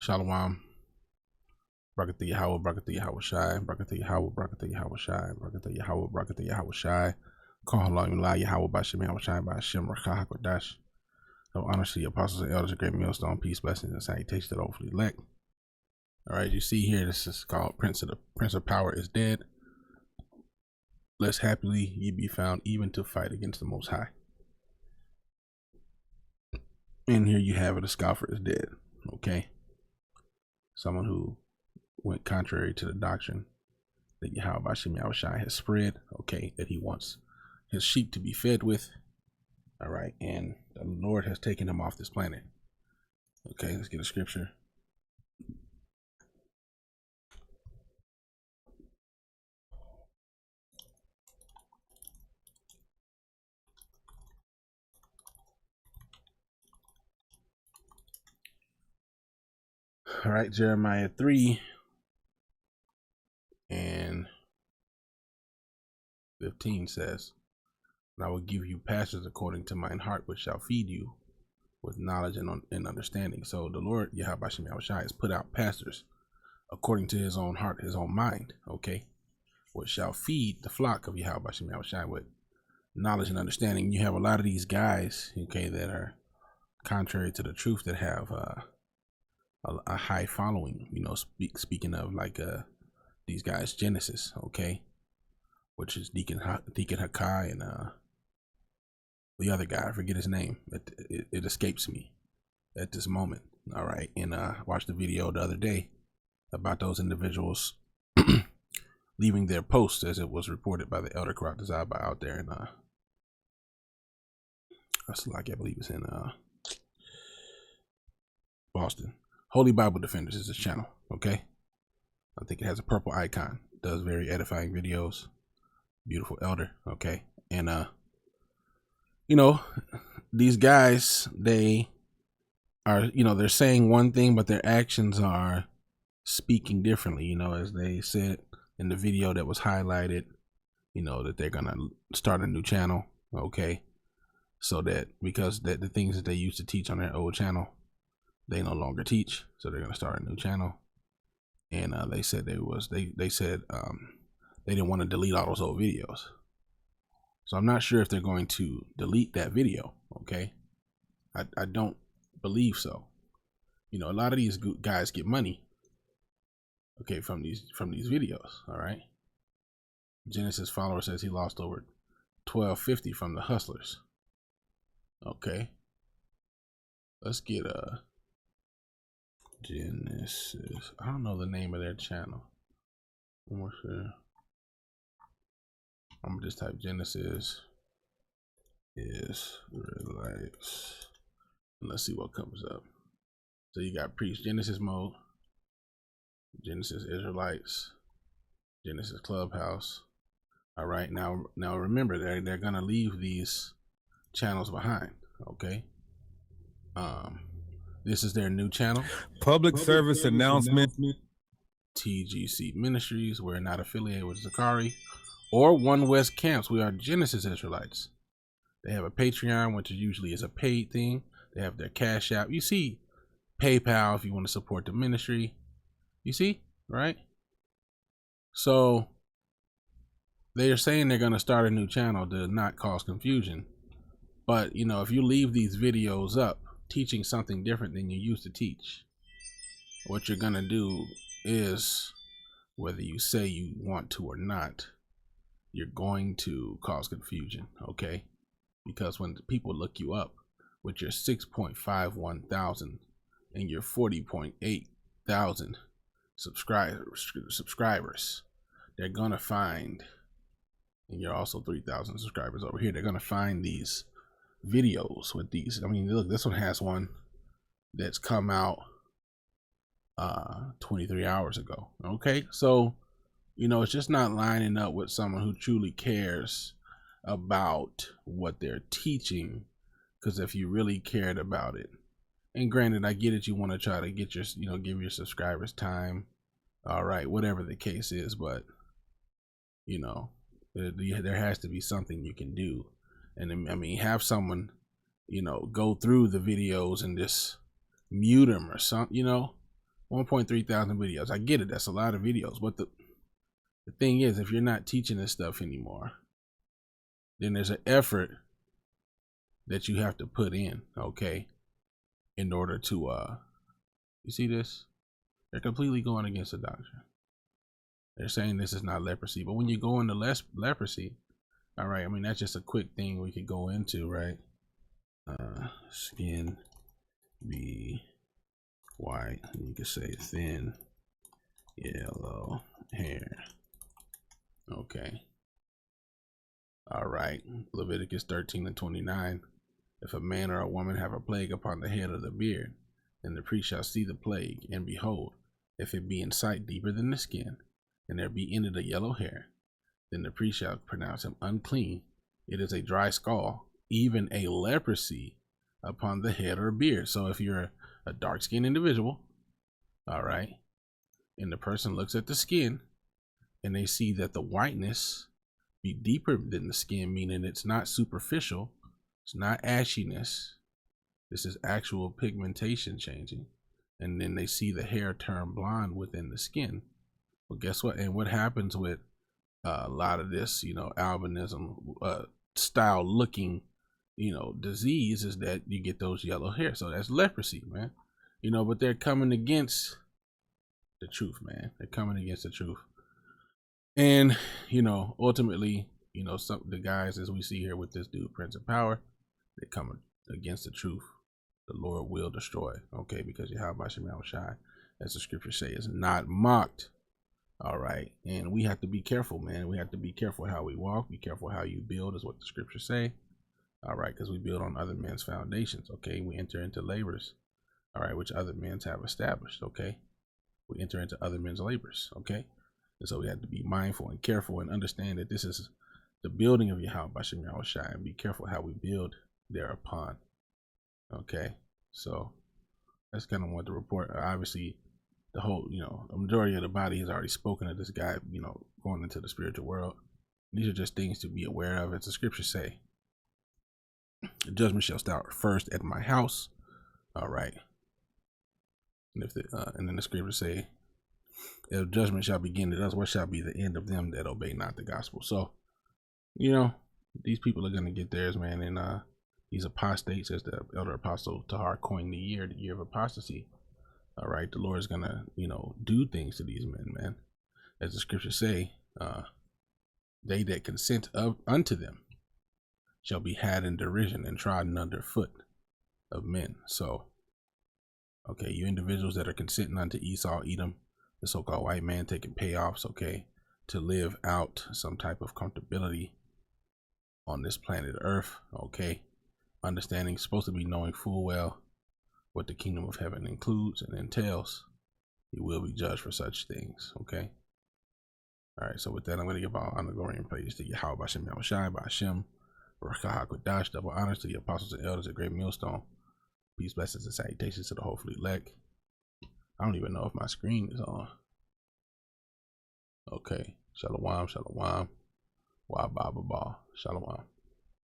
Shalom. Brakatha Yahweh, Brakatha Yahweh Shai, Brakatha Yahweh, Brakatha Yahweh Shai, Brakatha Yahweh, Brakatha Yahweh Shai. Call long la Yahweh Bashem Yahweh Shai by Shem Rakah HaKodash. No honor to the apostles and elders, a great millstone, peace, blessings, and salutation to the hopefully elect. All right, you see here, this is called Prince of Power is dead. Lest happily ye be found even to fight against the Most High. And here you have it, a scoffer is dead. Okay, someone who went contrary to the doctrine that Yahweh Bashem Yahweh Shai has spread, okay, that he wants his sheep to be fed with. All right, and the Lord has taken him off this planet. Okay, let's get a scripture. All right, Jeremiah 3 and 15 says, and I will give you pastures according to mine heart, which shall feed you with knowledge and understanding. So the Lord, Yahweh Bashem Yahweh Shai, has put out pastors according to his own heart, his own mind, okay, which shall feed the flock of Yahweh Bashem Yahweh Shai with knowledge and understanding. You have a lot of these guys, okay, that are contrary to the truth, that have a high following, you know, speaking of like these guys, Genesis, okay, which is Deacon Hakai and the other guy, I forget his name. It escapes me at this moment. All right, and I watched the video the other day about those individuals leaving their posts, as it was reported by the Elder Karat Zaba out there in that's like, I believe it's in Boston. Holy Bible Defenders is his channel, okay? I think it has a purple icon. Does very edifying videos. Beautiful elder, okay? And you know, these guys, they are, you know, they're saying one thing, but their actions are speaking differently, you know, as they said in the video that was highlighted, you know, that they're gonna start a new channel, okay? So that because the things that they used to teach on their old channel, they no longer teach, so they're gonna start a new channel. And they said they said they didn't want to delete all those old videos. So I'm not sure if they're going to delete that video. Okay, I don't believe so. You know, a lot of these guys get money, okay, from these videos. All right. Genesis follower says he lost over $12.50 from the hustlers. Okay, let's get Genesis. I don't know the name of their channel. I'm not sure. I'm gonna just type Genesis Israelites. And let's see what comes up. So you got Preach Genesis mode, Genesis Israelites, Genesis Clubhouse. All right, now remember, they're gonna leave these channels behind. Okay. This is their new channel. Public service announcement. TGC Ministries. We're not affiliated with Zakari or One West Camps. We are Genesis Israelites. They have a Patreon, which usually is a paid thing. They have their Cash App. You see PayPal if you want to support the ministry. You see, right? So they are saying they're going to start a new channel to not cause confusion. But, you know, if you leave these videos up teaching something different than you used to teach, what you're going to do is, whether you say you want to or not, you're going to cause confusion, okay? Because when people look you up with your 6.51 thousand and your 40.8 thousand subscribers, they're gonna find, and you're also 3,000 subscribers over here, they're gonna find these videos with these. I mean, look, this one has one that's come out 23 hours ago. Okay, so you know, it's just not lining up with someone who truly cares about what they're teaching. Because if you really cared about it, and granted, I get it, you want to try to get your, you know, give your subscribers time, all right, whatever the case is, but you know, there has to be something you can do. And I mean, have someone, you know, go through the videos and just mute them or something, you know, 1.3 thousand videos. I get it. That's a lot of videos. But the thing is, if you're not teaching this stuff anymore, then there's an effort that you have to put in, okay, in order to, you see this? They're completely going against the doctrine. They're saying this is not leprosy. But when you go into leprosy, all right, I mean, that's just a quick thing we could go into, right? Skin be white. You could say thin yellow hair. Okay. All right. Leviticus 13:29. If a man or a woman have a plague upon the head of the beard, then the priest shall see the plague, and behold, if it be in sight deeper than the skin, and there be in it a yellow hair, then the priest shall pronounce him unclean. It is a dry scall, even a leprosy upon the head or beard. So if you're a dark-skinned individual, all right, and the person looks at the skin and they see that the whiteness be deeper than the skin, meaning it's not superficial, it's not ashiness, this is actual pigmentation changing, and then they see the hair turn blonde within the skin. Well, guess what? And what happens with a lot of this, you know, albinism style looking, you know, disease is that you get those yellow hair. So that's leprosy, man. You know, but they're coming against the truth, man. They're coming against the truth. And, you know, ultimately, you know, some the guys, as we see here with this dude, Prince of Power, they're coming against the truth. The Lord will destroy, okay, because Yahweh Shai, as the scriptures say, is not mocked. All right. And we have to be careful, man. We have to be careful how we walk, be careful how you build, is what the scriptures say. All right, because we build on other men's foundations, okay? We enter into labors, all right, which other men have established, okay? We enter into other men's labors, okay? And so we have to be mindful and careful and understand that this is the building of Yahweh Shai, and be careful how we build thereupon, okay? So that's kind of what the report, obviously, the whole, you know, a majority of the body has already spoken of this guy, you know, going into the spiritual world. These are just things to be aware of, as the scriptures say. The judgment shall start first at my house. All right. And if and then the scriptures say, if judgment shall begin at us, what shall be the end of them that obey not the gospel? So, you know, these people are going to get theirs, man. And these apostates, as the elder apostle Tahar coined the year of apostasy. All right. The Lord is going to, you know, do things to these men, man. As the scriptures say, they that consent unto them shall be had in derision and trodden under foot of men. So, okay, you individuals that are consenting unto Esau, Edom, the so-called white man taking payoffs, okay, to live out some type of comfortability on this planet Earth, okay, understanding, supposed to be knowing full well what the kingdom of heaven includes and entails, you will be judged for such things, okay? All right, so with that, I'm going to give all honor, glory, and praise to Yahweh Bashem Yahushai, Bashem, Rakahakodash, double honors to the apostles and elders at Great Millstone. Peace, blessings, and salutations to the hopefully elect. I don't even know if my screen is on. Okay, Shalom, Shalom, Wa Ba Ba Ba, Shalom.